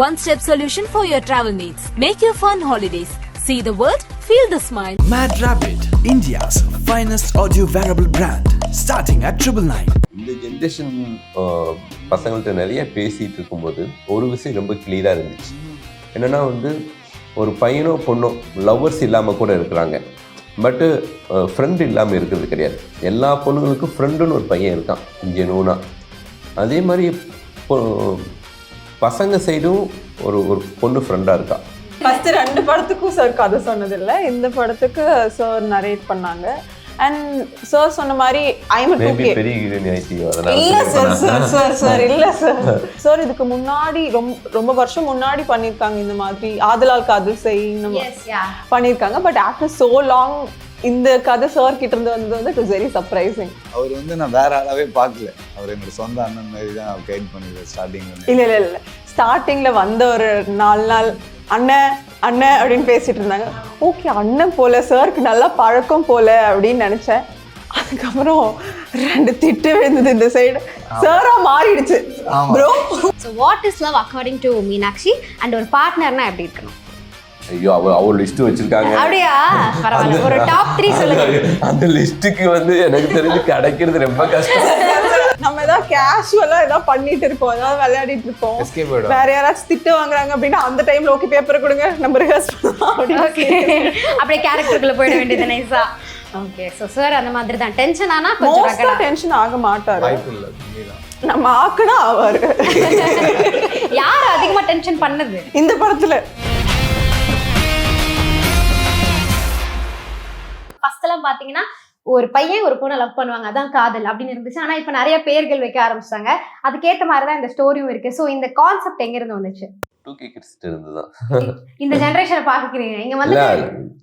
One-step solution for your travel needs. Make your fun holidays. See the world, feel the smile. Mad Rabbit, India's finest audio wearable brand, starting at 999. இந்த generation பசங்கள்கிட்ட நிறைய பேசிகிட்டு இருக்கும்போது ஒரு விஷயம் ரொம்ப கிளியராக இருந்துச்சு. என்னென்னா ஒரு பையனோ பொண்ணோ லவ்வர்ஸ் இல்லாமல் கூட இருக்கிறாங்க, பட்டு ஃப்ரெண்டு இல்லாமல் இருக்கிறது கிடையாது. எல்லா பொண்ணுங்களுக்கும் ஃப்ரெண்டுன்னு ஒரு பையன் இருக்கான் ஜெனூனா. அதே மாதிரி பசங்க சைடும் ஒரு பொண்ணு ஃப்ரெண்டாக இருக்கா. ஃபர்ஸ்ட் 2 படத்துக்கும் சார் கதை சொன்னதில்லை, இந்த படத்துக்கு சார் நரேட் பண்ணாங்க. அண்ட் சார் சொன்ன மாதிரி சார் இதுக்கு முன்னாடி ரொம்ப வருஷம் முன்னாடி பண்ணியிருக்காங்க இந்த மாதிரி ஆதலால் காதல் செய் பண்ணியிருக்காங்க. பட் ஆஃப்டர் சோ லாங் இந்த கதை சார் கிட்ட இருந்து வந்தது இட் வாஸ் வெரி சர்ப்ரைசிங். அவர் நான் வேற ஆளாவே பார்க்கல, அவர் என்னோட சொந்த அண்ணன் மாதிரி தான் கைட் பண்ணிருக்காரு ஸ்டார்டிங்ல. இல்ல ஸ்டார்டிங்ல வந்த ஒரு 4 நாள் அண்ணன் அண்ணன் அப்படின்னு பேசிட்டு இருந்தாங்க. ஓகே அண்ணன் போல சாருக்கு நல்லா பழக்கம் போல அப்படின்னு நினைச்சேன். அதுக்கப்புறம் 2 திட்டு விழுந்தது இந்த சைடு, சாரா மாறிடுச்சு bro. So what is love according to Meenakshi and ஒரு பார்ட்னர்னா எப்படி இருக்கணும்? ஐயோ அவர் லிஸ்ட் வச்சிருக்காங்க. அப்படியா? பரவாயில்ல, ஒரு டாப் 3 சொல்லுங்க. அந்த லிஸ்ட்டுக்கு எனக்கு தெரிஞ்சு கிடைக்கிறது ரொம்ப கஷ்டம். நம்ம ஏதாவது கேஷுவலா ஏதாவது பண்ணிட்டு இருப்போம், ஏதாவது விளையாடிட்டு இருப்போம், வேற யாராச்சும் திட்டு வாங்குறாங்க அப்படின்னா அந்த டைம்ல ஓகே பேப்பர் கொடுங்க நம்ம ரிஹர்ஸ் பண்ணலாம் அப்படியே கேரக்டருக்குள்ள போயிட வேண்டியது நைஸா. ஓகே, சோ சார் அந்த மாதிரி தான் டென்ஷன் ஆனா கொஞ்சம் டென்ஷன் ஆக மாட்டாரு, நம்ம ஆக்குனா ஆவாரு. யார் அதிகமா டென்ஷன் பண்ணது இந்த படத்துல? ஃபர்ஸ்ட் எல்லாம் பாத்தீங்கன்னா ஒரு பையன் ஒரு பொண்ணை லவ் பண்ணுவாங்க, அதான் காதல் அப்படின்னு இருந்துச்சு. ஆனா இப்ப நிறைய பேர்கள் வைக்க ஆரம்பிச்சாங்க, அதுக்கேற்ற மாதிரிதான் இந்த ஸ்டோரியும் இருக்கு. சோ இந்த கான்செப்ட் எங்க இருந்து வந்துச்சு? 2K kids இருந்துதான். இந்த ஜெனரேஷனை பாக்குறீங்க இங்க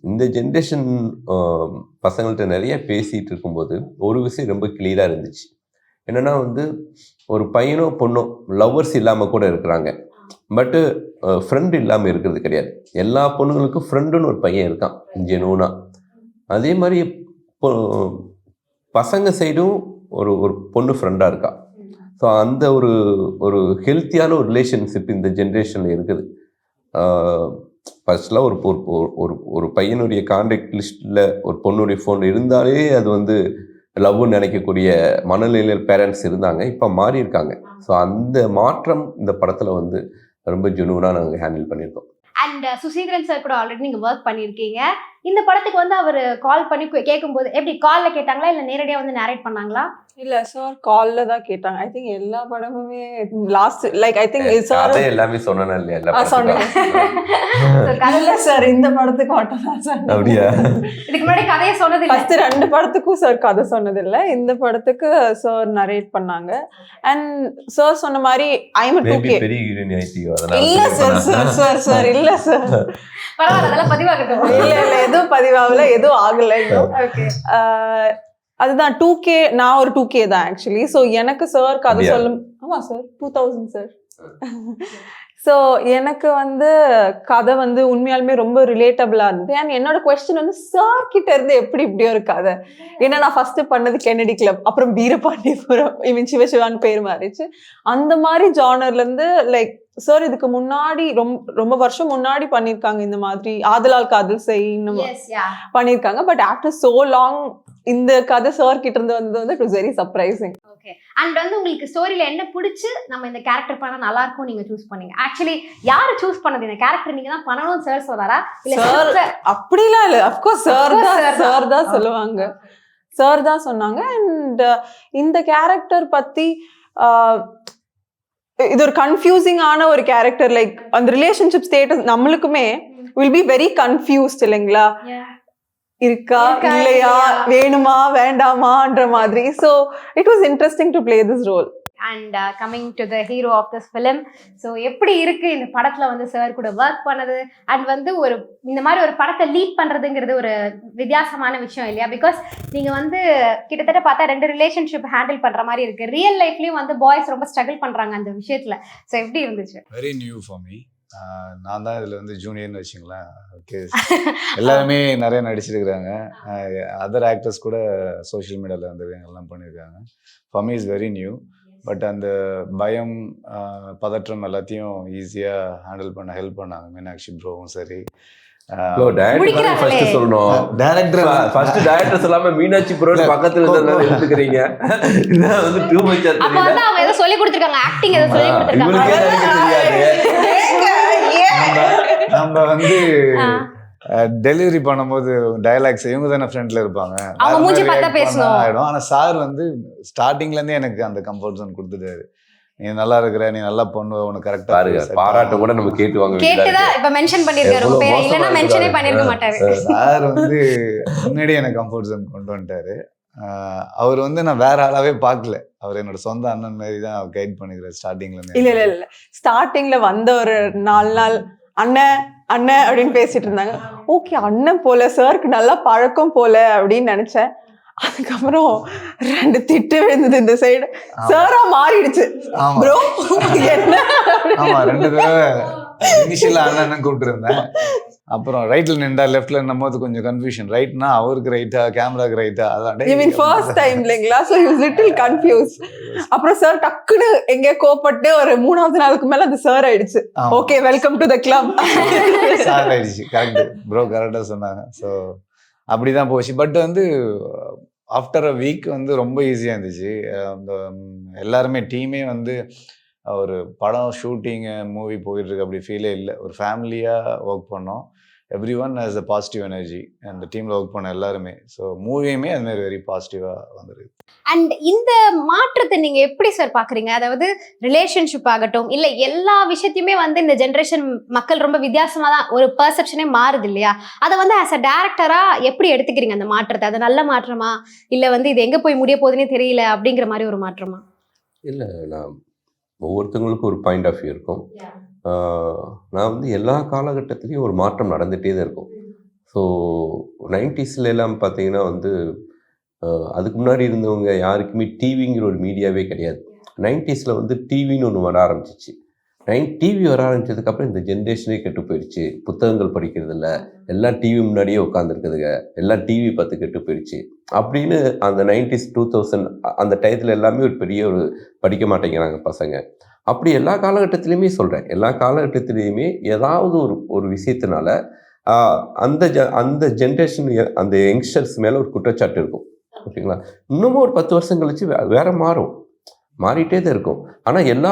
இந்த ஜென்ரேஷன் பசங்கள்கிட்ட நிறைய பேசிட்டு இருக்கும்போது ஒரு விஷயம் ரொம்ப கிளியரா இருந்துச்சு. என்னன்னா ஒரு பையனோ பொண்ணோ லவ்வர்ஸ் இல்லாம கூட இருக்கிறாங்க, பட்டு ஃப்ரெண்டு இல்லாமல் இருக்கிறது கிடையாது. எல்லா பொண்ணுங்களுக்கும் ஃப்ரெண்டுன்னு ஒரு பையன் இருக்கான் ஜெனூனா. அதே மாதிரி பசங்க சைடும் ஒரு பொண்ணு ஃப்ரெண்டாக இருக்கா. ஸோ அந்த ஒரு ஹெல்த்தியான ஒரு ரிலேஷன்ஷிப் இந்த ஜென்ரேஷனில் இருக்குது. ஃபர்ஸ்ட்லாம் ஒரு பையனுடைய கான்டாக்ட் லிஸ்ட்டில் ஒரு பொண்ணுடைய ஃபோன் இருந்தாலே அது லவ்னு நினைக்கக்கூடிய மனநிலையில் பேரண்ட்ஸ் இருந்தாங்க, இப்போ மாறி இருக்காங்க. ஸோ அந்த மாற்றம் இந்த படத்தில் ரொம்ப ஜெனூனாக நாங்கள் ஹேண்டில் பண்ணியிருக்கோம். அண்ட் சுசீந்திரன் சார் கூட ஆல்ரெடி நீங்க ஒர்க் பண்ணிருக்கீங்க. இந்த படத்துக்கு அவர் கால் பண்ணி கேட்கும்போது எப்படி கால்ல கேட்டாங்களா இல்ல நேரடியா நரேட் பண்ணாங்களா? இல்ல சார் கால்ல தான் கேட்டாங்க. ஐ திங்க் எல்லா படமுமே last like I think sir எல்லாமே சொன்னேனா இல்லையா? எல்லா சொன்னேன் இல்ல சார், இந்த படத்துக்கு மட்டும் தான் சார். அப்படியே இதுக்கு முன்னாடி கதையை சொன்னது இல்ல. ஃபர்ஸ்ட் 2 படத்துக்கும் சார் கதை சொன்னது இல்ல, இந்த படத்துக்கு சார் நரேட் பண்ணாங்க. அண்ட் சார் சொன்ன மாதிரி ஐ அம் 2K பெரிய ஹீரோயின் ஆயிட்டியோ அதனால. இல்ல சார் சார் இல்ல சார் பரவாயில்லை, அதெல்லாம் பதிவாகட்டும். இல்ல எதுவும் பதிவாகல, எதுவும் ஆகல. ஓகே அதுதான் 2K, நான் ஒரு 2K தான் ஆக்சுவலி. ஸோ எனக்கு சார் கதை சொல்லும். ஆமா சார் 2000 சார். ஸோ எனக்கு கதை உண்மையாலுமே ரொம்ப ரிலேட்டபிளா இருந்தது. அண்ட் என்னோட கொஸ்டின் சார் கிட்ட இருந்து எப்படி இப்படி ஒரு கதை, ஏன்னா நான் ஃபர்ஸ்ட் பண்ணது கென்னடி கிளப், அப்புறம் வீரபாண்டியபுரம், இவன் சிவசிவான்னு பேர் மாறிச்சு. அந்த மாதிரி ஜானர்ல இருந்து லைக் சார் இதுக்கு முன்னாடி ரொம்ப வருஷம் முன்னாடி பண்ணியிருக்காங்க இந்த மாதிரி ஆதலால் காதல் செய் பண்ணியிருக்காங்க. பட் ஆஃப்டர் சோ லாங் இந்த கதை சார் கிட்ட இருந்து வந்தது it was very surprising. Okay, and உங்களுக்கு ஸ்டோரியில என்ன பிடிச்சு நம்ம இந்த கேரக்டர் பண்ணா நல்லா இருக்கும் நீங்க சூஸ் பண்ணீங்க? ஆக்சுவலி யாரு சூஸ் பண்ணது இந்த கேரக்டர்? நீங்க தான் பண்ணணும்னு சார் சொன்னாரா இல்ல சார்? அப்படிலாம் இல்ல, ஆஃப் கோர்ஸ் சார் தான் சொல்லுவாங்க, சார் தான் சொன்னாங்க. அண்ட் இந்த கேரக்டர் பத்தி இது ஒரு கன்ஃபியூசிங்கான ஒரு கேரக்டர். லைக் அந்த ரிலேஷன்ஷிப் ஸ்டேட்டஸ் நம்மளுக்குமே வில் பி வெரி கன்ஃபியூஸ்ட் இல்லைங்களா? இருக்கா இல்லையா, வேணுமா வேண்டாமான்ற மாதிரி. So it was interesting to play this role. And coming to the hero of this film, so எப்படி இருக்கு இந்த படத்துல சார் கூட ஒர்க் பண்ணது? அண்ட் ஒரு இந்த மாதிரி ஒரு படத்தை லீட் பண்றதுங்கிறது ஒரு வித்தியாசமான விஷயம் இல்லையா? பிகாஸ் நீங்க கிட்டத்தட்ட பார்த்தா 2 ரிலேஷன்ஷிப் ஹேண்டில் பண்ற மாதிரி இருக்கு. ரியல் லைஃப்லயும் பாய்ஸ் ரொம்ப ஸ்ட்ரகிள் பண்றாங்க அந்த விஷயத்துல. ஸோ எப்படி இருந்துச்சு? Very new for me. நான் தான் இதில் ஜூனியர்னு வச்சுங்களேன். ஓகே, எல்லாருமே நிறைய நடிச்சிருக்கிறாங்க. அதர் ஆக்டர்ஸ் கூட சோஷியல் மீடியாவில் எல்லாம் பண்ணியிருக்காங்க. For me is very new. But அந்த பயம் பதற்றம் எல்லாத்தையும் ஈஸியாக ஹேண்டில் பண்ண ஹெல்ப் பண்ணாங்க மீனாட்சி ப்ரோவும் சரி. ஃபர்ஸ்ட் சொல்லணும், டைரக்டர் ஃபர்ஸ்ட் டைரக்டர் சொல்லாம மீனாட்சி ப்ரோ பக்கத்துல இருந்தாலும் எடுத்துக்கிறீங்க. இதான் வந்து டூ மச். அப்ப வந்து அவங்க ஏதோ சொல்லி கொடுத்திருக்காங்க, ஆக்டிங் ஏதோ சொல்லி கொடுத்திருக்காங்க. நம்ம வந்து டெலிவரி பண்ணும்போது டயலாக்ஸ் இவங்க தானே ஃப்ரண்ட்ல இருப்பாங்க, அவங்க மூஞ்சி பார்த்தா பேசணும் ஆயிடும். ஆனா சார் வந்து ஸ்டார்டிங்ல இருந்தே எனக்கு அந்த கம்ஃபர்ட் ஜோன் கொடுத்துட்டாரு. நீ நல்லா இருக்கிற, நீ நல்லா பண்ணுவ, உனக்கு கரெக்டா பாராட்ட கூட நம்ம கேட்டுதான் இப்ப மென்ஷன் பண்ணிருக்காரு உங்க பேரை, இல்லனா மென்ஷனே பண்ணிருக்க மாட்டாரு. சார் வந்து முன்னாடி எனக்கு கம்ஃபர்ட் ஜோன் கொண்டு வந்துட்டாரு. அவர் வந்து நான் வேற ஆளாவே பார்க்கல, அவர் என்னோட சொந்த அண்ணன் மாதிரி தான் கைட் பண்ணிக்கிறார் ஸ்டார்டிங்ல இருந்து. இல்ல ஸ்டார்டிங்ல வந்த ஒரு 4 நாள் அண்ணன் அண்ணன் அப்படின்னு பேசிட்டு இருந்தாங்க. ஓகே அண்ணன் போல, சாருக்கு நல்லா பழக்கம் போல அப்படின்னு நினைச்சேன். அதுக்கப்புறம் 2 திட்டு விழுந்தது இந்த சைடு, சாரா மாறிடுச்சு ப்ரோ. என்ன ஆமா 2 தடவை இனிஷியலா அண்ணன் கூப்பிட்டு இருந்தேன். அப்புறம் ரைட்ல நின்றா லெஃப்ட்ல என்னும்போது கொஞ்சம் கன்ஃபியூஷன். ரைட்னா அவருக்கு ரைட்டா, கேமராக்கு ரைட்டா, அதான் யூ மீன் ஃபர்ஸ்ட் டைம் இல்லைங்களா? So you little confuse. அப்புறம் சார் டக்குன்னு எங்க கோபப்பட்டு ஒரு 3வது நாளுக்கு மேல அந்த சார் ஆயிடுச்சு. Okay welcome to the club sir ஆயிடுச்சு. கரெக்ட் ப்ரோ, கரெக்டா சொன்னாங்க. ஸோ அப்படிதான் போச்சு. பட் வந்து ஆஃப்டர் அ வீக் வந்து ரொம்ப ஈஸியாக இருந்துச்சு. அந்த எல்லாருமே டீமே வந்து ஒரு படம் ஷூட்டிங்கு மூவி போயிட்டுருக்கு அப்படி ஃபீலே இல்லை. ஒரு ஃபேமிலியாக ஒர்க் பண்ணோம். Every one has a positive energy அந்த டீமில் ஒர்க் பண்ண எல்லாருமே. ஸோ மூவியுமே அதுமாதிரி வெரி பாசிட்டிவாக வந்துருக்கு. அண்ட் இந்த மாற்றத்தை நீங்கள் எப்படி சார் பார்க்குறீங்க? அதாவது ரிலேஷன்ஷிப் ஆகட்டும், இல்லை எல்லா விஷயத்தையுமே வந்து இந்த ஜென்ரேஷன் மக்கள் ரொம்ப வித்தியாசமாக தான் ஒரு பர்செப்ஷனே மாறுது இல்லையா? அதை வந்து ஆஸ் அ டேரக்டராக எப்படி எடுத்துக்கிறீங்க அந்த மாற்றத்தை? அது நல்ல மாற்றமா, இல்லை வந்து இது எங்கே போய் முடிய போகுதுன்னே தெரியல அப்படிங்கிற மாதிரி ஒரு மாற்றமா? இல்லை, நான் ஒவ்வொருத்தவங்களுக்கும் ஒரு பாயிண்ட் ஆஃப் வியூ இருக்கும். நான் வந்து எல்லா காலகட்டத்திலையும் ஒரு மாற்றம் நடந்துகிட்டே தான் இருக்கும். ஸோ 90s எல்லாம் பார்த்தீங்கன்னா வந்து அதுக்கு முன்னாடி இருந்தவங்க யாருக்குமே டிவிங்கிற ஒரு மீடியாவே கிடையாது. 90s வந்து டிவின்னு ஒன்று வர ஆரம்பிச்சிச்சு. டிவி வர ஆரம்பித்ததுக்கப்புறம் இந்த ஜென்ரேஷனே கெட்டு போயிடுச்சு. புத்தகங்கள் படிக்கிறது இல்லை, எல்லாம் டிவி முன்னாடியே உட்காந்துருக்குதுங்க, எல்லாம் டிவி பார்த்து கெட்டு போயிடுச்சு அப்படின்னு அந்த 90s 2000 அந்த டயத்தில் எல்லாமே ஒரு பெரிய ஒரு படிக்க மாட்டேங்கிறாங்க பசங்க. அப்படி எல்லா காலகட்டத்திலையுமே சொல்கிறேன், எல்லா காலகட்டத்திலையுமே ஏதாவது ஒரு விஷயத்தினால அந்த ஜென்ரேஷன் அந்த யங்ஸ்டர்ஸ் மேலே ஒரு குற்றச்சாட்டு இருக்கும். ஓகேங்களா? இன்னமும் ஒரு 10 வருஷம் கழிச்சு வேற மாறிட்டே தான் இருக்கும். ஆனால் எல்லா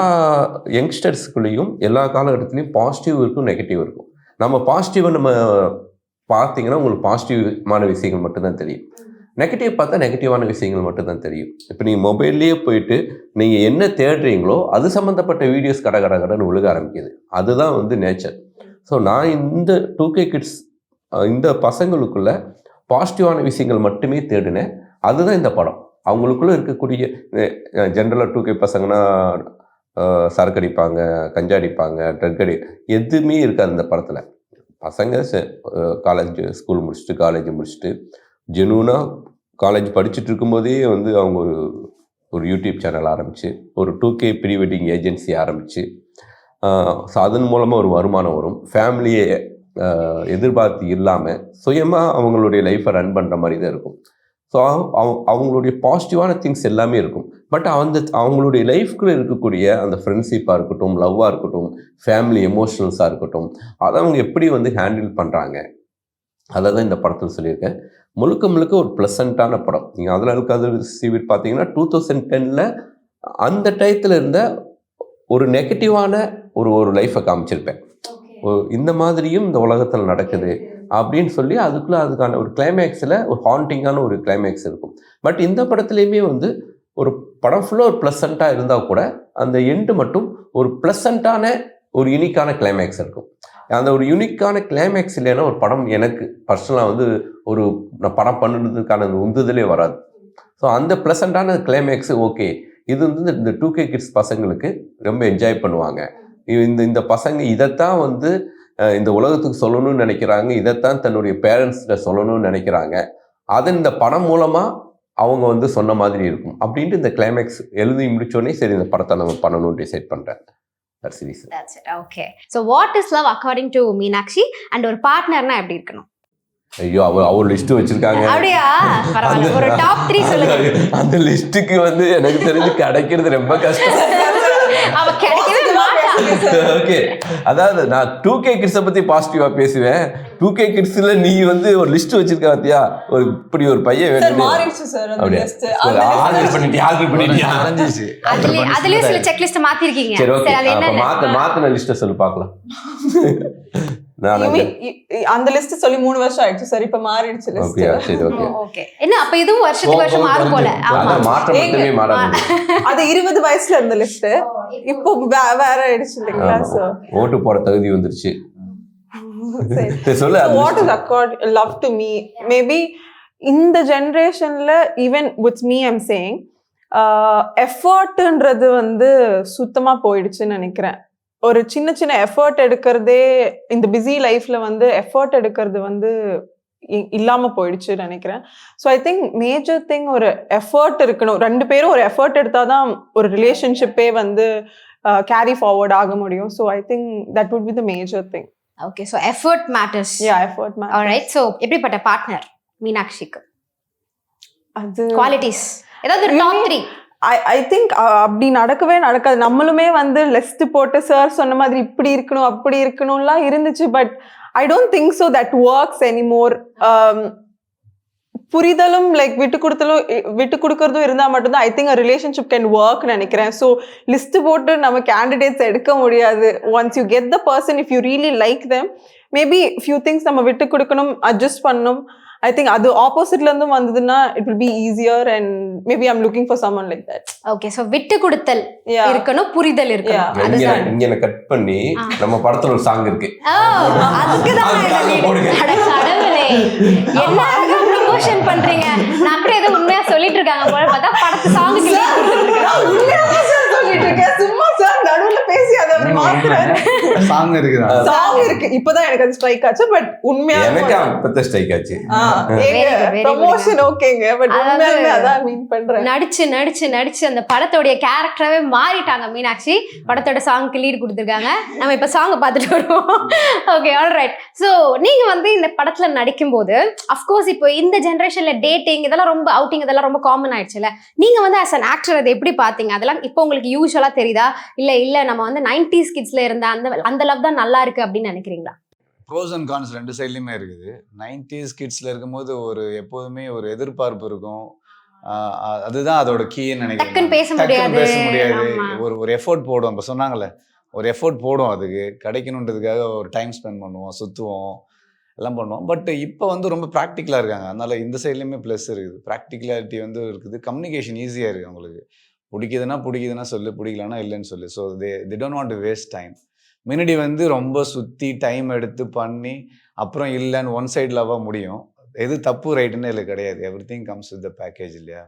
யங்ஸ்டர்ஸ்குள்ளேயும் எல்லா காலகட்டத்திலையும் பாசிட்டிவ் இருக்கும், நெகட்டிவ் இருக்கும். நம்ம பாசிட்டிவை நம்ம பார்த்தீங்கன்னா உங்களுக்கு பாசிட்டிவான விஷயங்கள் மட்டும்தான் தெரியும். நெகட்டிவ் பார்த்தா நெகட்டிவான விஷயங்கள் மட்டும்தான் தெரியும். இப்போ நீங்கள் மொபைல்லையே போயிட்டு நீங்கள் என்ன தேடுறீங்களோ அது சம்மந்தப்பட்ட வீடியோஸ் கடன்னு விழுக ஆரம்பிக்குது. அதுதான் வந்து நேச்சர். ஸோ நான் இந்த 2K கிட்ஸ் இந்த பசங்களுக்குள்ள பாசிட்டிவான விஷயங்கள் மட்டுமே தேடினேன். அதுதான் இந்த படம். அவங்களுக்குள்ள இருக்கக்கூடிய ஜென்ரலாக 2K பசங்கன்னா சரக்கு அடிப்பாங்க, கஞ்சா அடிப்பாங்க, ட்ரக் எதுவுமே இருக்காது இந்த படத்தில். பசங்க காலேஜ் ஸ்கூல் முடிச்சுட்டு காலேஜ் முடிச்சுட்டு ஜெனூனாக காலேஜ் படிச்சுட்டு இருக்கும்போதே வந்து அவங்க ஒரு யூடியூப் சேனல் ஆரம்பித்து ஒரு 2K ப்ரீ வெட்டிங் ஏஜென்சி ஆரம்பித்து ஸோ அதன் மூலமாக ஒரு வருமானம் வரும். ஃபேமிலியை எதிர்பார்த்து இல்லாமல் சுயமாக அவங்களுடைய லைஃப்பை ரன் பண்ணுற மாதிரி தான் இருக்கும். ஸோ அவங்களுடைய பாசிட்டிவான திங்ஸ் எல்லாமே இருக்கும். பட் அவங்களுடைய லைஃப்குள்ளே இருக்கக்கூடிய அந்த ஃப்ரெண்ட்ஷிப்பாக இருக்கட்டும், லவ்வாக இருக்கட்டும், ஃபேமிலி எமோஷனல்ஸாக இருக்கட்டும், அதை அவங்க எப்படி வந்து ஹேண்டில் பண்ணுறாங்க அதை தான் இந்த படத்தில் சொல்லியிருக்கேன். முழுக்க ஒரு ப்ளசண்ட்டான படம். நீங்கள் அதில் இருக்காது சிவிட் பார்த்தீங்கன்னா 2010 அந்த டயத்தில் இருந்த ஒரு நெகட்டிவான ஒரு லைஃப்பை காமிச்சிருப்பேன். இந்த மாதிரியும் இந்த உலகத்தில் நடக்குது அப்படின்னு சொல்லி அதுக்கான ஒரு கிளைமேக்ஸில் ஒரு ஹாண்டிங்கான ஒரு கிளைமேக்ஸ் இருக்கும். பட் இந்த படத்துலையுமே வந்து ஒரு படம் ஃபுல்லாக ஒரு ப்ளசண்ட்டாக இருந்தால் கூட அந்த எண்டு மட்டும் ஒரு ப்ளசண்ட்டான ஒரு யூனிக்கான கிளைமேக்ஸ் இருக்கும். அந்த ஒரு யூனிக்கான கிளைமேக்ஸ் இல்லைன்னா ஒரு படம் எனக்கு பர்சனலாக வந்து நான் படம் பண்ணுறதுக்கான அந்த உந்துதலே வராது. ஸோ அந்த ப்ளசண்ட்டான கிளைமேக்ஸு ஓகே, இது வந்து இந்த 2K கிட்ஸ் பசங்களுக்கு ரொம்ப என்ஜாய் பண்ணுவாங்க. இந்த பசங்க இதைத்தான் வந்து இந்த உலகத்துக்கு சொல்லணும்னு நினைக்கிறாங்க, இதைத்தான் தன்னுடைய பேரண்ட்ஸ்கிட்ட சொல்லணும்னு நினைக்கிறாங்க, அதை இந்த படம் மூலமாக அவங்க வந்து சொன்ன மாதிரி இருக்கும் அப்படின்ட்டு இந்த கிளைமேக்ஸ் எழுதி முடிச்சோடனே சரி இந்த படத்தை நம்ம பண்ணணும்னு டிசைட் பண்ணுறேன். Okay. So what is love according to Meenakshi and ஒரு பார்ட்னர்னா எப்படி இருக்கணும்? ஐயோ அவர் லிஸ்ட் வச்சிருக்காங்க. அப்படியா? பரவாயில்ல, ஒரு டாப் 3 சொல்லுங்க. அந்த லிஸ்ட்டுக்கு வந்து எனக்கு தெரிஞ்சு கிடைக்கிறது ரொம்ப கஷ்டம். அவ கிடைக்கவே மாட்டா. ஓகே, அதாவது நான் 2K கிட்ஸை பத்தி பாசிட்டிவா பேசுவேன். 2K கிட்ஸ்ல நீ வந்து ஒரு லிஸ்ட் வச்சிருக்க பாத்தியா, ஒரு இப்படி ஒரு பையன் வேணும். மாறிடுச்சு சார் அந்த அப்படியே லிஸ்ட். ஆர்டர் பண்ணிட்டியா? அரைஞ்சிச்சு. அதுலயும் சில செக் லிஸ்ட் மாத்திருக்கீங்க. சரி ஓகே, அது அப்ப என்ன? மாத்தின லிஸ்ட்டை சொல்லு பார்க்கலாம். நான் அந்த லிஸ்ட் சொல்லி 3 வருஷம் ஆயிடுச்சு சார். இப்ப மாறிடுச்சு லிஸ்ட். ஓகே சரி ஓகே. ஓகே, என்ன அப்ப இதுவும் வருஷத்துக்கு வருஷம் மாறும் போல. ஆமா, அதான் மாற்றம் மட்டுமே மாறாது. அது 20 வயசுல இருந்த லிஸ்ட் இப்போ வேற ஆயிடுச்சு இல்லைங்களா? சோ ஓட்டு போட தகுதி வந்துருச்சு. சரி சொல்லு. what is accord love to me, maybe இந்த ஜெனரேஷன்ல even with me I'm saying எஃபர்ட்ன்றது வந்து சுத்தமா போயிடுச்சுன்னு நினைக்கிறேன். ஒரு சின்ன சின்ன எஃபர்ட் எடுக்கிறதே இந்த பிஸி லைஃப்ல வந்து எஃபர்ட் எடுக்கிறது வந்து இல்லாம போயிடுச்சுன்னு நினைக்கிறேன். So I think major thing ஒரு எஃபர்ட் இருக்கணும். 2 பேரும் ஒரு எஃபர்ட் எடுத்தாதான் ஒரு ரிலேஷன்ஷிப்பே வந்து கேரி ஃபார்வர்ட் ஆக முடியும். So I think that would be the major thing. Okay, so effort matters. Yeah, effort matters. Alright, so எப்படிப்பட்ட பார்ட்னர் மீனாட்சிக்கு? அது குவாலிட்டிஸ் ஏதாவது டாப் 3? ஐ திங்க் அப்படி நடக்கவே நடக்காது. நம்மளுமே வந்து லிஸ்ட் போட்டு சார் சொன்ன மாதிரி இப்படி இருக்கணும் அப்படி இருக்கணும்லாம் இருந்துச்சு. But I don't think so that works anymore. புரிதலும் லைக் விட்டு கொடுக்கறதும் இருந்தா மட்டும்தான் I think relationship can work நினைக்கிறேன். ஸோ லிஸ்ட் போட்டு நம்ம கேண்டிடேட்ஸ் எடுக்க முடியாது. Once you get the person, if you really like them, maybe few things நம்ம விட்டு கொடுக்கணும், அட்ஜஸ்ட் பண்ணணும். I think அது ஆப்போசிட்ல இருந்தும் வந்ததுன்னா it will be easier and maybe I'm looking for someone like that. Okay, so விட்டு கொடுத்தல் இருக்கணும், புரிதல் இருக்கணும். அதுதான் இங்க கட் பண்ணி நம்ம படத்துல ஒரு சாங் இருக்கு. அதுக்கு தான் போடுங்க. கடவுளே, என்ன ப்ரமோஷன் பண்றீங்க? நான் அப்படியே ஏதோ உண்மையா சொல்லிட்டு இருக்காங்க போல பார்த்தா படத்து சாங்குக்கு லீட் கொடுத்துருக்கேன். உண்மையா சொல்லிட்டு இருக்கேன். சும்மா சார் நடுவுல பேசி அதை அப்படி மாத்துறேன். சாங் இருக்கு. இப்பதான் எனக்கு அது ஸ்ட்ரைக் ஆச்சு. பட் உண்மையா எனக்கு அப்பதான் ஸ்ட்ரைக் ஆச்சு. ப்ரமோஷன் ஓகேங்க, பட் உண்மையாவே அதான் மீன் பண்றேன். நடிச்சு அந்த படத்தோட கேரக்டராவே மாறிட்டாங்க மீனாட்சி. படத்தோட சாங்க்கு லீட் கொடுத்துருக்காங்க. நம்ம இப்ப சாங் பார்த்துட்டு வருவோம். Okay, alright. சோ நீங்க வந்து இந்த படத்துல நடிக்கும் போது அஃப்கோர்ஸ் இப்போ இந்த ஜெனரேஷன்ல டேட்டிங் இதெல்லாம் ரொம்ப அவுட்டிங் இதெல்லாம் ரொம்ப காமன் ஆயிடுச்சுல. நீங்க வந்து ஆஸ் அன் ஆக்டர் அதை எப்படி பாத்தீங்க? அதெல்லாம் இப்போ உங்களுக்கு யூஸ்வலா தெரியுதா, இல்ல நம்ம வந்து 90s கிட்ஸ்ல இருந்த அந்த லவ் தான் நல்லா இருக்கு அப்படின்னு நினைக்கிறீங்களா? ப்ரோஸ் அண்ட் கான்ஸ் 2 சைட்லையுமே இருக்குது. 90s கிட்ஸ்ல இருக்கும்போது ஒரு எப்போதுமே ஒரு எதிர்பார்ப்பு இருக்கும். அதுதான் அதோட கீன்னு நினைக்கிறேன். பேச முடியாது. ஒரு எஃபோர்ட் போடுவோம். இப்போ சொன்னாங்கல்ல, ஒரு எஃபோர்ட் போடுவோம், அதுக்கு கிடைக்கணுன்றதுக்காக ஒரு டைம் ஸ்பெண்ட் பண்ணுவோம், சுற்றுவோம், எல்லாம் பண்ணுவோம். பட் இப்போ வந்து ரொம்ப ப்ராக்டிக்கலாக இருக்காங்க. அதனால இந்த சைட்லையுமே ப்ளஸ் இருக்குது. ப்ராக்டிகலாலிட்டி வந்து இருக்குது. கம்யூனிகேஷன் ஈஸியாக இருக்குது. அவங்களுக்கு பிடிக்குதுன்னா சொல்லு, பிடிக்கலன்னா இல்லைன்னு சொல்லு. So they don't want to waste time. முன்னாடி வந்து ரொம்ப சுற்றி டைம் எடுத்து பண்ணி அப்புறம் இல்லைன்னு ஒன் சைட் லவ்வாக முடியும். எது தப்பு ரைட்டுன்னு இல்லை கிடையாது. Everything comes with the package இல்லையா?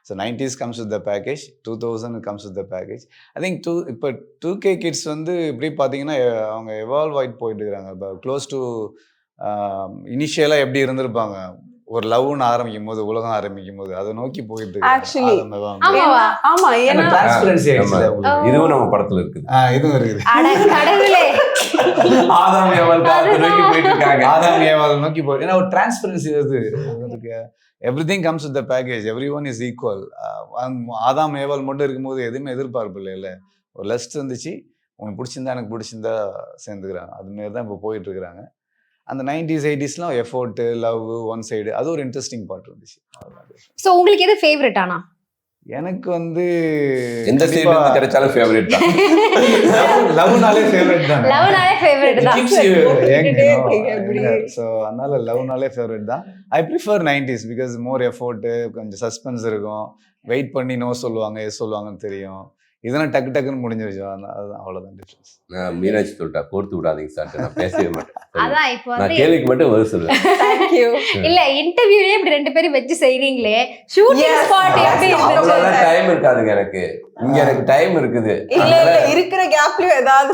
So 90s comes with the package, 2000 comes with the package. I think இப்போ 2K கிட்ஸ் வந்து இப்படி பார்த்தீங்கன்னா அவங்க எவால்வ் ஆகிட்டு போயிட்டு இருக்கிறாங்க. இப்போ க்ளோஸ் டு இனிஷியலாக எப்படி இருந்திருப்பாங்க, ஒரு லவ்னு ஆரம்பிக்கும் போது, உலகம் ஆரம்பிக்கும் போது அதை நோக்கி போயிட்டு இதுவும் நம்ம படத்துல இருக்குது. இதுவும் இருக்குது. ஆதாம் ஏவாள் நோக்கி போயிட்டு ஏன்னா ஒரு டிரான்ஸ்பரன்சி வருது. Everything comes with the package, everyone is equal. ஆதாம் ஏவாள் மட்டும் இருக்கும்போது எதுவுமே எதிர்பார்ப்பு இல்லை. ஒரு லஸ்ட் இருந்துச்சு, உனக்கு பிடிச்சிருந்தா எனக்கு பிடிச்சிருந்தா சேர்ந்துக்கிறாங்க. அதுமாரி தான் இப்போ போயிட்டு இருக்கிறாங்க. அந்த 90s 80sலாம் எஃபோர்ட், லவ், ஒன் சைடு, அது ஒரு இன்ட்ரெஸ்டிங் பார்ட் இருந்துச்சு. ஸோ உங்களுக்கு எது ஃபேவரட்? ஆனா எனக்கு வந்து எந்த சைடுல இருந்து கிடைச்சாலும் ஃபேவரட் தான். லவ்னாலே ஃபேவரட் தான். ஸோ அதனால லவ்னாலே ஃபேவரட் தான். I prefer 90s because more effort, கொஞ்சம் சஸ்பென்ஸ் இருக்கும், வெயிட் பண்ணி நோ சொல்லுவாங்க எஸ் சொல்லுவாங்கன்னு தெரியும். இதெல்லாம் டக்குன்னு முடிஞ்சிருச்சு. அதுதான், அவ்வளோதான் டிஃபரன்ஸ். நான் மீனாட்சி சொல்லிட்டா கோர்த்து விடாதீங்க சார், நான் பேசவே மாட்டேன். அதான் இப்போ நான் கேள்விக்கு மட்டும் பதில் சொல்லுவேன். Thank you. இல்ல இன்டர்வியூலயே இப்படி 2 பேரும் வெச்சு செய்றீங்களே, ஷூட்டிங் ஸ்பாட் எப்படி இருந்துச்சு? டைம் இருக்காதுங்க எனக்கு. இங்க எனக்கு டைம் இருக்குது. இல்ல இருக்கிற கேப்லயும் ஏதாவது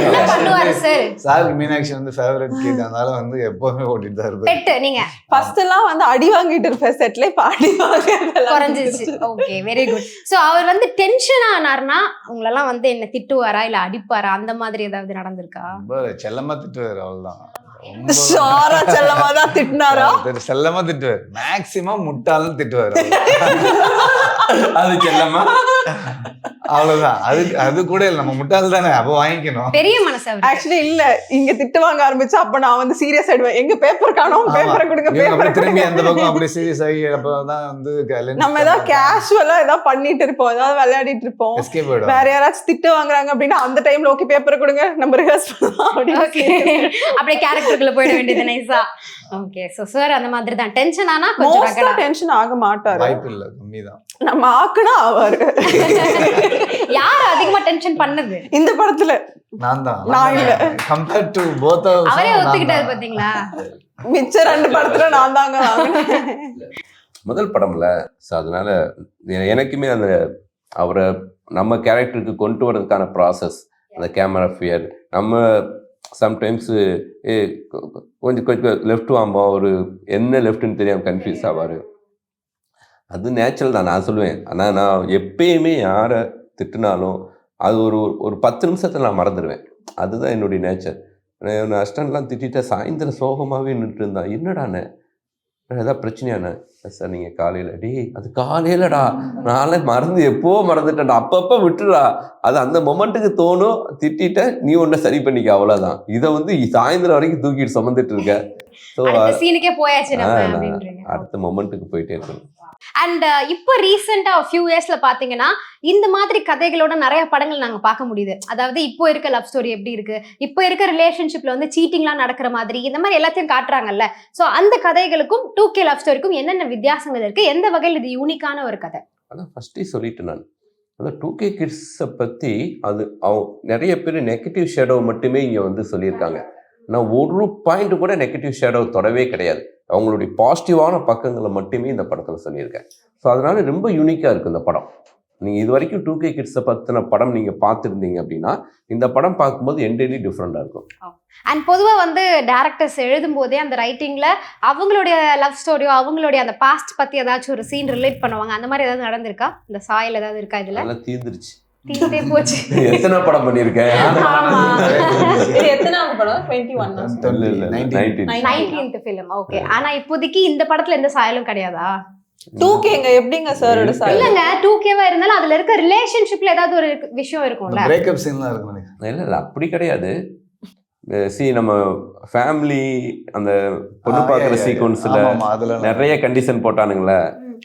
என்ன பண்ணுவாரு சார்? சாருக்கு மீனாட்சி வந்து ஃபேவரட் கிட், அதனால வந்து எப்பவுமே ஓடிட்டு தான் இருப்பாரு. பெட் நீங்க ஃபர்ஸ்ட் எல்லாம் வந்து அடி வாங்கிட்டு இருப்பேன் செட்ல, இப்ப அடி வாங்குறது குறைஞ்சிருச்சு. Okay, very good. சோ அவர் வந்து டென்ஷன் ஆனார்னா உங்களெல்லாம் வந்து என்ன திட்டுவாரா இல்ல அடிப்பாரா, அந்த மாதிரி ஏதாவது நடந்திருக்கா? ரொம்ப செல்லமா திட்டுவாரு, அவ்வளவுதான். ஷாரா செல்லமா தான் திட்டினாரா? செல்லமா திட்டுவார், மேக்சிமம் முட்டாள்னு திட்டுவார். அது செல்லமா அவ்வளவுதான். அது கூட இல்ல, நம்ம முட்டாள் தானே, அப்ப வாங்கிக்கணும். பெரிய மனசு அவருக்கு. ஆக்சுவலி இல்ல, இங்க திட்டு வாங்க ஆரம்பிச்சா அப்ப நான் வந்து சீரியஸ் ஆயிடுவேன். எங்க பேப்பர் காணோம், பேப்பரை கொடுங்க, பேப்பரை திரும்பி கொடுங்க. அந்த பக்கம் அப்படி சீரியஸ் ஆகி அப்பதான் வந்து நம்ம ஏதாவது கேஷுவலா ஏதாவது பண்ணிட்டு இருப்போம், ஏதாவது விளையாடிட்டு இருப்போம். எஸ்கேப் ஆயிடும். வேற யாராச்சும் திட்டு வாங்குறாங்க அப்படின்னா அந்த டைம்ல ஓகே பேப்பரை கொடுங்க, நம்ம ரிஹர்ஸ் பண்ணலாம் அப்படின்னு. அப்படியே கேரக்டருக்குள்ள போயிட வேண்டியது நைஸா. ஓகே, சோ சார் அந்த மாதிரி தான் டென்ஷன் ஆனா கொஞ்சம் மோஸ்டா டென்ஷன் ஆக மாட்டாரு. வாய்ப்பு இல்ல, கம்மிதான். நம்ம ஆக்குனா ஆவாரு. யார் அதிகமா டென்ஷன் பண்ணது இந்த படத்துல நான் தான். நான் இல்ல. கம்பேர் டு போத் அவரே ஒத்துக்கிட்டாரு பாத்தீங்களா? மிச்ச 2 படத்துல நான் தாங்க வாங்கினேன். முதல் படம்ல. ஸோ அதனால எனக்குமே அந்த அவரை நம்ம கேரக்டருக்கு கொண்டு வரதுக்கான ப்ராசஸ், அந்த கேமரா ஃபியர், நம்ம சம்டைம்ஸு கொஞ்சம் கொஞ்சம் லெஃப்ட் வாம்பா, ஒரு என்ன லெஃப்ட்னு தெரியாமல் கன்ஃபியூஸ் ஆவார். அது நேச்சுரல் தான் நான் சொல்லுவேன். ஆனால் நான் எப்பயுமே யாரை திட்டினாலும் அது ஒரு 10 நிமிஷத்தில் நான் மறந்துடுவேன். அதுதான் என்னுடைய நேச்சர். நான் அஸ்டன்ட்லாம் திட்டிட்டு சாயந்தரம் சோகமாகவே நின்றுட்டு இருந்தான். என்னடாண்ணே ஏதாவது பிரச்சனையாண்ணே? சார் நீங்கள் காலையில், அது காலையிலடா, நானே மறந்து எப்போ மறந்துட்டேன்டா, அப்பப்போ விட்டுடா, அது அந்த மொமெண்ட்டுக்கு தோணும், திட்டிட்ட நீ ஒன்றை சரி பண்ணிக்க, அவ்வளோதான். இதை வந்து சாயந்தரம் வரைக்கும் தூக்கிட்டு சுமந்துட்டு இருக்க. ஸோ சீனுக்கே போயாச்சு அடுத்த மொமெண்ட்டுக்கு போயிட்டே இருக்கணும். அண்ட் இப்போ ரீசெண்டா ஃபியூ இயர்ஸ்ல பாத்தீங்கன்னா இந்த மாதிரி கதைகளோட நிறைய படங்கள் நாங்க பார்க்க முடியுது. அதாவது இப்போ இருக்க லவ் ஸ்டோரி எப்படி இருக்கு, இப்போ இருக்க ரிலேஷன்ஷிப்ல வந்து சீட்டிங்லாம் நடக்கிற மாதிரி இந்த மாதிரி எல்லாத்தையும் காட்டுறாங்கல்ல. ஸோ அந்த கதைகளுக்கும் 2K லவ் ஸ்டோரிக்கும் என்னென்ன வித்தியாசங்கள் இருக்கு, எந்த வகையில் இது யூனிக்கான ஒரு கதை? அதான் ஃபர்ஸ்டே சொல்லிட்டு நான் அதான் 2K கிட்ஸை பற்றி அது நிறைய பேர் நெகட்டிவ் ஷேடோ மட்டுமே இங்கே வந்து சொல்லியிருக்காங்க. நான் ஒரு பாயிண்ட் கூட நெகட்டிவ் ஷேடோ தொடவே கிடையாது. அவங்களுடைய பாசிட்டிவான பக்கங்களை மட்டுமே இந்த படத்தில் சொல்லியிருக்கேன். ஸோ அதனால ரொம்ப யூனிக்காக இருக்குது இந்த படம். நீங்கள் இது வரைக்கும் 2K கிட்ஸை பற்றின படம் நீங்கள் பார்த்துருந்தீங்க அப்படின்னா இந்த படம் பார்க்கும்போது என்டையர்லி டிஃப்ரெண்டாக இருக்கும். அண்ட் பொதுவாக வந்து டேரக்டர்ஸ் எழுதும் போதே அந்த ரைட்டிங்கில் அவங்களுடைய லவ் ஸ்டோரியோ அவங்களுடைய அந்த பாஸ்ட் பற்றி ஏதாச்சும் ஒரு சீன் ரிலேட் பண்ணுவாங்க. அந்த மாதிரி ஏதாவது நடந்திருக்கா? இந்த சாயல் ஏதாவது இருக்கா? இதில் நல்லா தீர்ந்துருச்சு. தீர்ந்தே போச்சு. எத்தனை படம் பண்ணியிருக்கேன்? இது எத்தனாவது படம்? 19th film. ஓகே. ஆனா இப்போதைக்கு இந்த படத்துல எந்த சாயலும் கிடையாதா? 2Kங்க எப்படிங்க சாரோட சாயல்? இல்லங்க 2Kவா இருந்தாலும் அதுல இருக்க ரிலேஷன்ஷிப்ல ஏதாவது ஒரு விஷயம் இருக்கும்ல. பிரேக்கப் சீன்லாம் இருக்கும் நினைக்கிறேன். இல்ல அப்படி கிடையாது. நம்ம ஃபேமிலி அந்த பொண்ணு பார்க்குற சீக்வன்ஸ்ல நிறைய கண்டிஷன் போட்டானுங்களே,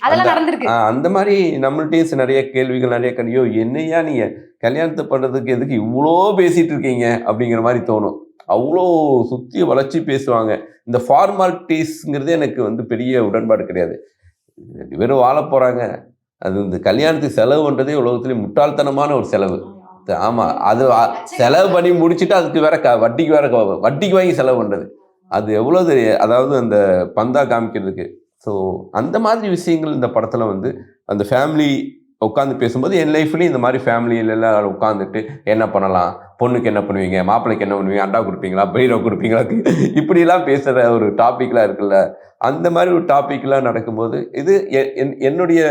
அதெல்லாம் நடந்திருக்கு. அந்த மாதிரி நம்மள்ட்டையும் நிறைய கேள்விகள், நிறைய கண்டியோ என்னையா நீங்க கல்யாணத்தை பண்றதுக்கு எதுக்கு இவ்வளோ பேசிட்டு இருக்கீங்க அப்படிங்கிற மாதிரி தோணும். அவ்வளோ சுற்றி வளைச்சி பேசுவாங்க. இந்த ஃபார்மாலிட்டிஸ்ங்கிறதே எனக்கு வந்து பெரிய உடன்பாடு கிடையாது. வெறும் வாழ போகிறாங்க, அது இந்த கல்யாணத்துக்கு செலவு பண்ணுறதே உலகத்துலேயே முட்டாள்தனமான ஒரு செலவு. ஆமாம், அது செலவு பண்ணி முடிச்சுட்டு அதுக்கு வேற வட்டிக்கு வாங்கி செலவு பண்ணுறது, அது எவ்வளோ அதாவது அந்த பந்தா காமிக்கிறதுக்கு. ஸோ அந்த மாதிரி விஷயங்கள் இந்த படத்தில் வந்து அந்த ஃபேமிலி உட்காந்து பேசும்போது என் லைஃப்லேயும் இந்த மாதிரி ஃபேமிலியிலலாம் உட்காந்துட்டு என்ன பண்ணலாம், பொண்ணுக்கு என்ன பண்ணுவீங்க, மாப்பிள்ளைக்கு என்ன பண்ணுவீங்க, அண்டா கொடுப்பீங்களா, பீரோ கொடுப்பீங்களா, இப்படிலாம் பேசுகிற ஒரு டாப்பிக்லாம் இருக்குல்ல, அந்த மாதிரி ஒரு டாப்பிக்லாம் நடக்கும்போது இது என்னுடைய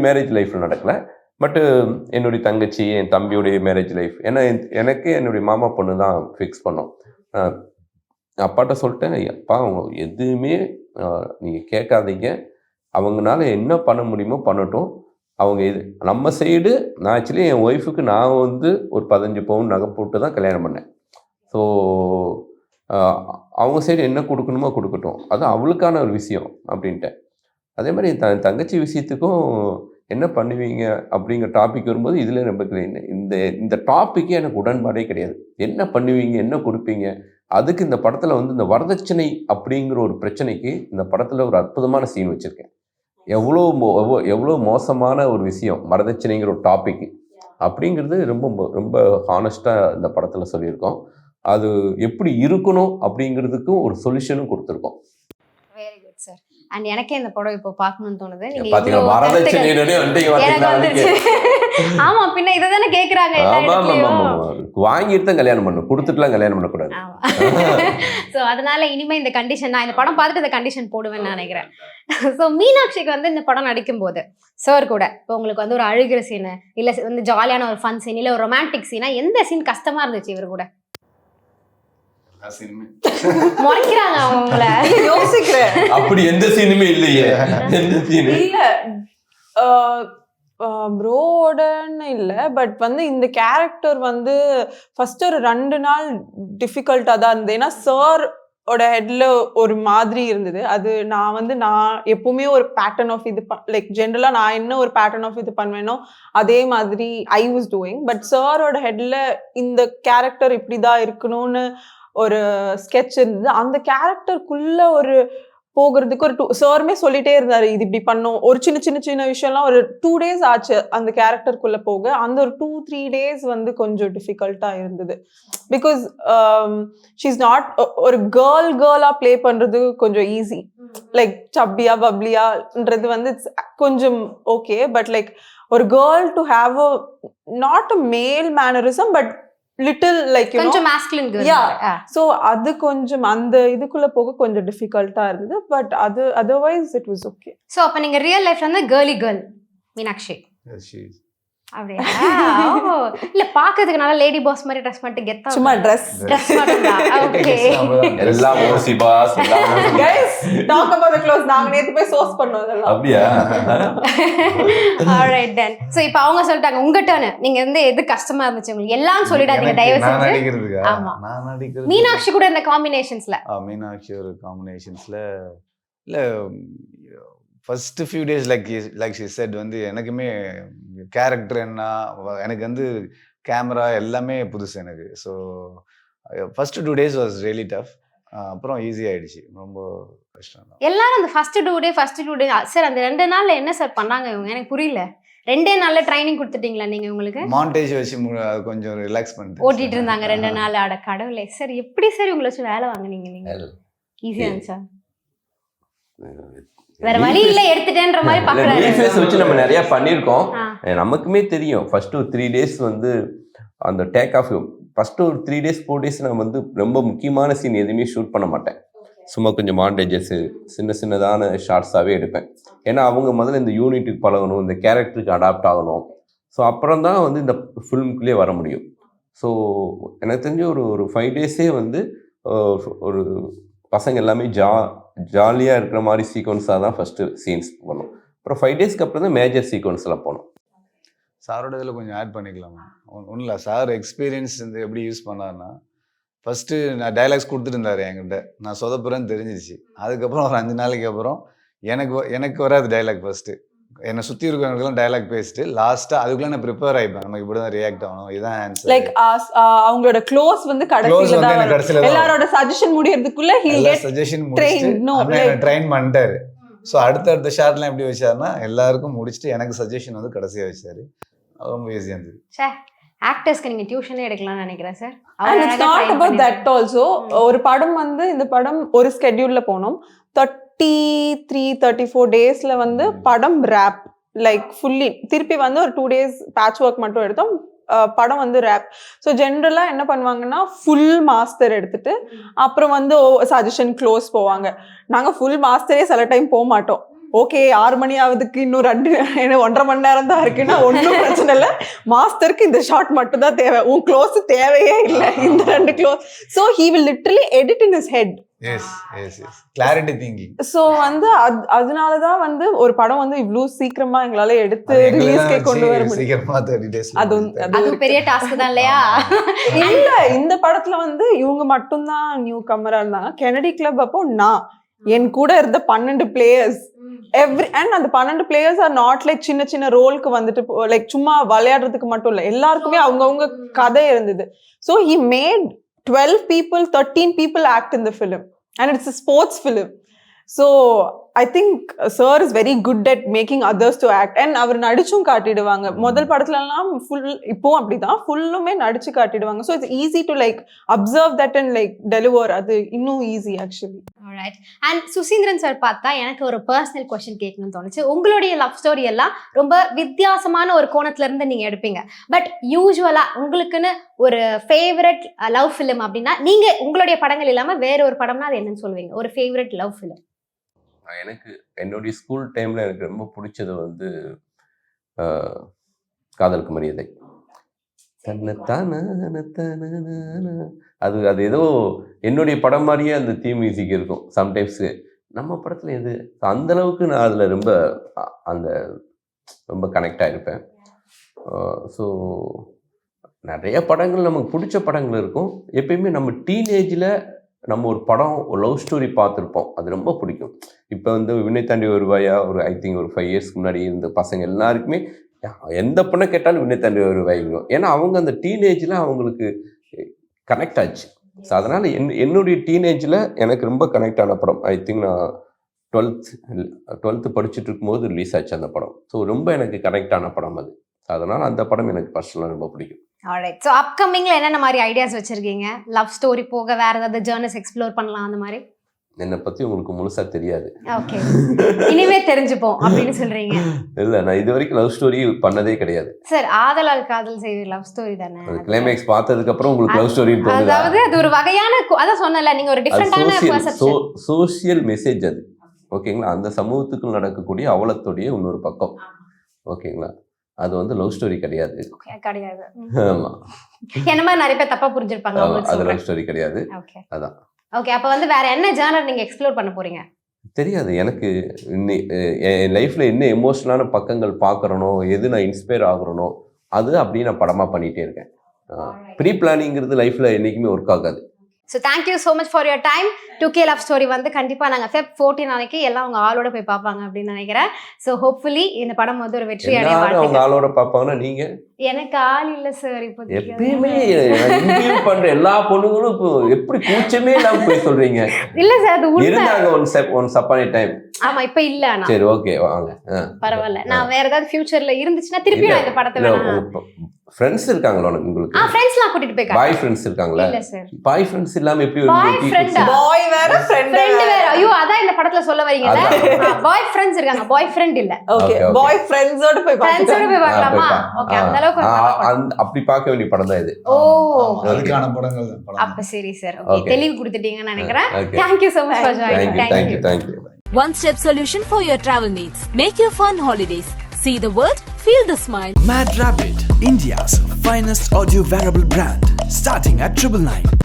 மேரேஜ் லைஃப்பில் நடக்கலை. பட்டு என்னுடைய தங்கச்சி என் தம்பியுடைய மேரேஜ் லைஃப், ஏன்னா எனக்கு என்னுடைய மாமா பொண்ணு தான் ஃபிக்ஸ் பண்ணோம். அப்பாட்ட சொல்லிட்டேன், அப்பா அவங்க எதுவுமே நீங்கள் கேட்காதீங்க, அவங்களால என்ன பண்ண முடியுமோ பண்ணட்டும். அவங்க இது நம்ம சைடு, நான் ஆக்சுவலி என் ஒய்ஃபுக்கு நான் வந்து ஒரு 15 பவுன் நகை போட்டு தான் கல்யாணம் பண்ணேன். ஸோ அவங்க சைடு என்ன கொடுக்கணுமோ கொடுக்கட்டும், அது அவளுக்கான ஒரு விஷயம் அப்படின்ட்டேன். அதே மாதிரி தங்கச்சி விஷயத்துக்கும் என்ன பண்ணுவீங்க அப்படிங்கிற டாபிக் வரும்போது இதில் ரொம்ப இந்த டாப்பிக்கே எனக்கு உடன்பாடே கிடையாது. என்ன பண்ணுவீங்க, என்ன கொடுப்பீங்க, அதுக்கு இந்த படத்தில் வந்து இந்த வரதட்சணை அப்படிங்கிற ஒரு பிரச்சனைக்கு இந்த படத்தில் ஒரு அற்புதமான சீன் வச்சுருக்கேன். எவ்வளோ மோசமான ஒரு விஷயம் வரதட்சணைங்கிற ஒரு டாபிக் அப்படிங்கிறது ரொம்ப ரொம்ப ஹானஸ்டாக இந்த படத்தில் சொல்லியிருக்கோம். அது எப்படி இருக்கணும் அப்படிங்கிறதுக்கும் ஒரு சொல்யூஷனும் கொடுத்துருக்கோம். Very good sir. அண்ட் எனக்கே இந்த படம் இப்போ பார்க்கணும்னு தோணுது. ஆமா, பின்ன இதை தானே கேட்குறாங்க. வாங்கிட்டு தான் கல்யாணம் பண்ணணும், கொடுத்துட்டுலாம் கல்யாணம் பண்ணக்கூடாது. ஸோ அதனால இனிமே இந்த கண்டிஷன், நான் இந்த படம் பார்த்துட்டு இந்த கண்டிஷன் போடுவேன்னு நினைக்கிறேன். ஸோ மீனாட்சிக்கு வந்து இந்த படம் நடிக்கும் போது சார் கூட இப்போ உங்களுக்கு வந்து ஒரு அழுகிற சீனு, இல்லை வந்து ஜாலியான ஒரு ஃபன் சீன், இல்லை ஒரு ரொமான்டிக் சீனா, எந்த சீன் கஷ்டமா இருந்துச்சு இவர் கூட? முறைக்கிறாங்க அவங்கள. யோசிக்கிறேன். அப்படி எந்த சீனுமே இல்லையே. எந்த சீனு இல்ல ப்ரோடன்னு இல்ல, பட் வந்து இந்த கேரக்டர் வந்து ஃபர்ஸ்ட் ஒரு 2 நாள் டிஃபிகல்ட்டா தான் இருந்தது. ஏன்னா சார் ஓட ஹெட்ல ஒரு மாதிரி இருந்தது. அது நான் எப்பவுமே ஒரு பேட்டர்ன் ஆஃப் இது லைக் ஜென்ரலா நான் என்ன ஒரு பேட்டர்ன் ஆஃப் இது பண்ணுவேனோ அதே மாதிரி ஐ வாஸ் டூயிங். பட் சாரோட ஹெட்ல இந்த கேரக்டர் இப்படிதான் இருக்கணும்னு ஒரு ஸ்கெட்ச் இருந்தது. அந்த கேரக்டருக்குள்ள ஒரு போகிறதுக்கு ஒரு சாருமே சொல்லிட்டே இருந்தாரு, இது இப்படி பண்ணும். ஒரு சின்ன விஷயம்லாம் ஒரு 2 days ஆச்சு அந்த கேரக்டருக்குள்ள போக. அந்த ஒரு 2-3 days வந்து கொஞ்சம் டிஃபிகல்ட்டா இருந்தது. பிகாஸ் ஷீஸ் நாட் ஒரு கேர்ளா பிளே பண்றது கொஞ்சம் ஈஸி. லைக் சப்பியா பப்ளியான்றது வந்து கொஞ்சம் ஓகே. பட் லைக் ஒரு girl to have a not a மேல் மேனரிசம் பட் லிட்டில் லைக் கொஞ்சம் மாஸ்குலின் கேர்ள். சோ அது கொஞ்சம் அந்த இதுக்குள்ள போக கொஞ்சம் டிஃபிகல்ட்டா இருந்தது. பட் அது otherwise it was okay. So அப்ப நீங்க ரியல் லைஃப்ல வந்து கேர்லி கேர்ள் மீனாட்சி அப்படியா? ஓ இல்ல பாக்கிறதுக்கு நல்லா லேடி பாஸ் மாதிரி ட்ரெஸ் பண்ணிட்டு கெத்தா சும்மா ட்ரெஸ் மட்டும் தான். ஓகே எல்லாம் ஓசி pass guys talk about the clothes. நாங்க நேத்து போய் சோர்ஸ் பண்ணோம் அதெல்லாம். அப்படியா? alright then. சோ இப்போ அவங்க சொல்லிட்டாங்க உங்க டர்ன். நீங்க வந்து எது கஷ்டமா இருந்துச்சு உங்களுக்கு எல்லாம் சொல்லிடாதீங்க தயவு நான் செஞ்சு. நடிக்கிறதுக்கு ஆமா. நான் நடிக்கிறது மீனாட்சி கூட இந்த காம்பினேஷன்ஸ்ல மீனாட்சி ஒரு காம்பினேஷன்ஸ்ல இல்ல first few days like she said வந்து எனக்குமே கேரக்டர் என்ன எனக்கு வந்து கேமரா எல்லாமே புதுசு எனக்கு. So first 2 days was really tough. அப்புறம் ஈஸி ஆயிடுச்சு. ரொம்ப கஷ்டம் தான். எல்லாரும் அந்த ஃபர்ஸ்ட் 2 டே சார் அந்த 2 நாள்ல என்ன சார் பண்ணாங்க இவங்க? எனக்கு புரியல. 2 நாள்ல ட்ரைனிங் கொடுத்துட்டீங்களா நீங்க? உங்களுக்கு மாண்டேஜ் வச்சு கொஞ்சம் ரிலாக்ஸ் பண்ணிட்டு ஓட்டிட்டு இருந்தாங்க 2 நாள். அட கடவுளே சார், எப்படி சார் உங்களை வச்சு வேலை வாங்குனீங்க நீங்க? ஈஸியா இருந்துச்சா? வேற வழி இல்ல எடுத்துட்டேன்ற மாதிரி பாக்குறாரு. ஃபேஸ் வச்சு நம்ம நிறைய பண்ணிருக்கோம். நமக்குமே தெரியும் ஃபர்ஸ்ட் ஒரு 3 days வந்து அந்த டேக் ஆஃப் ஃபர்ஸ்ட் ஒரு 3 days 4 days நான் வந்து ரொம்ப முக்கியமான சீன் எதுவுமே ஷூட் பண்ண மாட்டேன். சும்மா கொஞ்சம் மாண்டேஜஸ் சின்னதான ஷார்ட்ஸாகவே எடுப்பேன். ஏன்னா அவங்க முதல்ல இந்த யூனிட்டுக்கு பழகணும், இந்த கேரக்டருக்கு அடாப்ட் ஆகணும். ஸோ அப்புறம் தான் வந்து இந்த ஃபிலிம்குள்ளேயே வர முடியும். ஸோ எனக்கு தெரிஞ்ச ஒரு 5 days வந்து ஒரு பசங்க எல்லாமே ஜாலியாக இருக்கிற மாதிரி சீக்வன்ஸாக தான் ஃபஸ்ட்டு சீன்ஸ் பண்ணோம். அப்புறம் 5 days அப்புறம் தான் மேஜர் சீக்வன்ஸில் போனோம். சாரோட இதில் கொஞ்சம் ஆட் பண்ணிக்கலாமா? ஒன்றும் இல்லை, சார் எக்ஸ்பீரியன்ஸ் வந்து எப்படி யூஸ் பண்ணார்னா ஃபஸ்ட்டு நான் டைலாக்ஸ் கொடுத்துட்டு இருந்தார் என்கிட்ட. நான் சொதப்புறேன்னு தெரிஞ்சிருச்சு. அதுக்கப்புறம் ஒரு 5 நாளைக்கு அப்புறம் எனக்கு வராது டைலாக். ஃபஸ்ட்டு என்னை சுற்றி இருக்கிறவங்களுக்குலாம் டைலாக் பேசிட்டு லாஸ்ட்டாக அதுக்குள்ளே நான் ப்ரிப்பேர் ஆகிப்பேன். நமக்கு இப்படி தான் ரியாக்ட் ஆகணும், இதுதான் ஆன்சர். லைக் அவங்களோட க்ளோஸ் வந்து கடைசியில தான் எல்லாரோட சஜஷன் முடியறதுக்குள்ள சஜஷன் ட்ரெயின் பண்ணிட்டாரு. ஸோ அடுத்த ஷார்ட்லாம் எப்படி வச்சாருன்னா எல்லாருக்கும் முடிச்சுட்டு எனக்கு சஜஷன் வந்து கடைசியாக வச்சாரு. அது ரொம்ப ஈஸியாக இருந்தது. ஆக்டர்ஸ்க்கு நீங்க டியூஷனே எடுக்கலாம்னு நினைக்கிறேன் sir. And it's not about that also. ஒரு படம் வந்து இந்த படம் ஒரு ஸ்கெட்யூல்ல போனோம். 33-34 daysல வந்து படம் ரேப் லைக் ஃபுல்லி திருப்பி வந்து ஒரு 2 days பேட்ச் ஒர்க் மட்டும் எடுத்தோம். படம் வந்து ரேப். ஸோ ஜென்ரலா என்ன பண்ணுவாங்கன்னா ஃபுல் மாஸ்டர் எடுத்துட்டு அப்புறம் வந்து சஜஷன் க்ளோஸ் போவாங்க. நாங்க ஃபுல் மாஸ்டரே சில டைம் போக மாட்டோம். ஓகே 6 மணி ஆகுதுக்கு இன்னும் 1.5 மணி நேரம் தான் இருக்குன்னா ஒன்றும் பிரச்சனை இல்லை. மாஸ்டருக்கு இந்த ஷாட் மட்டும் தான் தேவை, உன் க்ளோஸ் தேவையே இல்லை, இந்த 2 close. So he will literally edit in his head. Clarity thinking. So வந்து அதனாலதான் வந்து ஒரு படம் வந்து இவ்வளவு சீக்கிரமா எங்களால எடுத்து ரிலீஸ்க்கே கொண்டு வர முடியும். அது பெரிய டாஸ்க் தான் இல்லையா? இல்ல இந்த படத்துல வந்து இவங்க மட்டும்தான் நியூ கமரா இருந்தாங்க. கெனடி கிளப் அப்போ நான் என் கூட இருந்த 12 பிளேயர்ஸ் and அந்த 12 பிளேயர்ஸ் ஆர் நாட் லைக் சின்ன ரோலுக்கு வந்துட்டு லைக் சும்மா விளையாடுறதுக்கு மட்டும் இல்ல, எல்லாருக்குமே அவங்கவுங்க கதை இருந்தது. So he made 12 people 13 people act in the film and it's a sports film. So I think sir is very good at making others to act and அவர் நடிச்சும் காட்டிடுவாங்க. முதல் படத்துல எல்லாம் ஃபுல் இப்போ அப்படிதான் ஃபுல்லுமே நடிச்சு காட்டிடுவாங்க. So it's easy to like observe that and like deliver. அது இன்னும் easy actually. Alright. And Suseenthiran sir பார்த்தா எனக்கு ஒரு பர்சனல் क्वेश्चन கேட்கணும்னு தோணுச்சு. உங்களுடைய லவ் ஸ்டோரி எல்லாம் ரொம்ப வித்தியாசமான ஒரு கோணத்துல இருந்து நீங்க எடுப்பீங்க. பட் யூசுவலா உங்களுக்குன்னு ஒரு ஃபேவரட் லவ் ஃபிலிம் அப்படின்னா நீங்க உங்களுடைய படங்கள் இல்லாம வேற ஒரு படம்னா அது என்னன்னு சொல்லுவீங்க? ஒரு ஃபேவரட் லவ் ஃபிலிம். எனக்கு என்னுடைய ஸ்கூல் டைமில் எனக்கு ரொம்ப பிடிச்சது வந்து காதலுக்கு மரியாதை. அது ஏதோ என்னுடைய படம் மாதிரியே அந்த தீம் மியூசிக் இருக்கும் சம்டைம்ஸு. நம்ம படத்தில் எது அந்த அளவுக்கு நான் அதில் ரொம்ப கனெக்ட் ஆகிருப்பேன். ஸோ நிறைய படங்கள் நமக்கு பிடிச்ச படங்கள் இருக்கும். எப்பயுமே நம்ம டீனேஜில் நம்ம ஒரு படம் ஒரு லவ் ஸ்டோரி பார்த்துருப்போம், அது ரொம்ப பிடிக்கும். இப்போ வந்து விண்ணை தாண்டி வருவாயா ஒரு ஐ திங்க் ஒரு 5 இயர்ஸ்க்கு முன்னாடி இருந்த பசங்க எல்லாருக்குமே எந்த பொண்ணை கேட்டாலும் விண்ணை தாண்டி வருவாய்ங்க. ஏன்னா அவங்க அந்த டீனேஜில் அவங்களுக்கு கனெக்ட் ஆச்சு. ஸோ அதனால் என்னுடைய டீனேஜில் எனக்கு ரொம்ப கனெக்ட் ஆன படம் ஐ திங்க் நான் 12th படிச்சுட்டு இருக்கும்போது ரிலீஸ் ஆச்சு அந்த படம். ஸோ ரொம்ப எனக்கு கனெக்ட் ஆன படம் அது. அதனால் அந்த படம் எனக்கு பர்சனலாக ரொம்ப பிடிக்கும். ஆல்ரைட். ஸோ அப்கமிங்ல என்னென்ன மாதிரி ஐடியாஸ் வச்சிருக்கீங்க? லவ் ஸ்டோரி போக வேற ஏதாவது ஜர்னஸ் எக்ஸ்ப்ளோர் பண்ணலாம் அந்த மாதிரி? என்னை பற்றி உங்களுக்கு முழுசாக தெரியாது. ஓகே, இனிமே தெரிஞ்சுப்போம் அப்படின்னு சொல்றீங்க. இல்லை, நான் இது வரைக்கும் லவ் ஸ்டோரி பண்ணதே கிடையாது. சார், ஆதலால் காதல் செய்வது லவ் ஸ்டோரி தானே? அது கிளைமேக்ஸ் பார்த்ததுக்கு அப்புறம் உங்களுக்கு லவ் ஸ்டோரி தோணுதா? அதாவது அது ஒரு வகையான அதான் சொன்னல, நீங்க ஒரு டிஃபரெண்டான பெர்செப்ஷன். சோஷியல் மெசேஜ் அது. ஓகேங்களா? அந்த சமூகத்துக்குள் நடக்கக்கூடிய அவலத்துடைய இன்னொரு பக்கம். ஓகேங்களா? அது வந்து லவ் ஸ்டோரி கிடையாது. கிடையாது. ஆமா, என்ன மாதிரி நிறைய பேர் தப்பா புரிஞ்சிருப்பாங்க. அது லவ் ஸ்டோரி கிடையாது. ஓகே, அதான். ஓகே, அப்ப வந்து வேற என்ன ஜானர் நீங்க எக்ஸ்ப்ளோர் பண்ண போறீங்க? தெரியாது எனக்கு. என் லைஃப்ல என்ன எமோஷனலான பக்கங்கள் பார்க்கறனோ, எது நான் இன்ஸ்பயர் ஆகுறனோ அது அப்படியே நான் படமா பண்ணிட்டே இருக்கேன். ப்ரீ பிளானிங்கிறது லைஃப்ல என்னைக்குமே ஒர்க் ஆகாது. So thank you so much for your time. 2K love story வந்து கண்டிப்பாக நாங்கள் Feb 14 அன்னைக்கு எல்லாம் அவங்க ஆளோட போய் பார்ப்பாங்க அப்படின்னு நினைக்கிறேன். ஸோ ஹோப்ஃபுல்லி இந்த படம் வந்து ஒரு வெற்றி அடைய அவங்க ஆளோட பார்ப்பாங்கன்னா நீங்க? எனக்கு ஆள் இல்லை சார். இப்போ எப்பயுமே இன்டர்வியூ பண்ற எல்லா பொண்ணுங்களும் இப்போ எப்படி கூச்சமே இல்லாம போய் சொல்றீங்க? இல்ல சார், அது உண்மை. இருந்தாங்க ஒன் சப்பானி டைம். ஆமா, இப்ப இல்ல. ஆனா சரி, ஓகே, வாங்க. பரவாயில்ல. நான் வேற ஏதாவது ஃபியூச்சர்ல இருந்துச்சுன்னா திருப்பி நான் இந்த படத்தை வேணா. ஃப்ரெண்ட்ஸ் இருக்காங்களா உங்களுக்கு? ஃப்ரெண்ட்ஸ்லாம் கூட்டிட்டு போய் பாய் ஃப்ரெண்ட்ஸ் இருக்காங்களா? இல்ல சார். பாய் ஃப்ரெண்ட்ஸ் இல்லாம எப்படி ஒரு பாய் ஃப்ரெண்ட்? பாய் வேற ஃப்ரெண்ட் வேற. ஐயோ, அதான் இந்த படத்துல சொல்ல வரீங்கல. பாய் ஃப்ரெண்ட்ஸ் இருக்காங்க, பாய் ஃப்ரெண்ட் இல்ல. ஓகே, பாய் ஃப்ரெண்ட்ஸோட போய் பார்க்கலாமா? ஓகே, அந்த அளவுக்கு அப்படி பார்க்க வேண்டிய படம் தான் இது. ஓ, அதுக்கான படங்கள் தான் படம். அப்ப சரி சார். ஓகே, தெளிவு கொடுத்துட்டீங்கன்னு நினைக்கிறேன். Thank you so much for joining. Thank you. One step solution for your travel needs. Make your fun holidays. See the world, feel the smile. Mad Rabbit, India's finest audio wearable brand, starting at 999.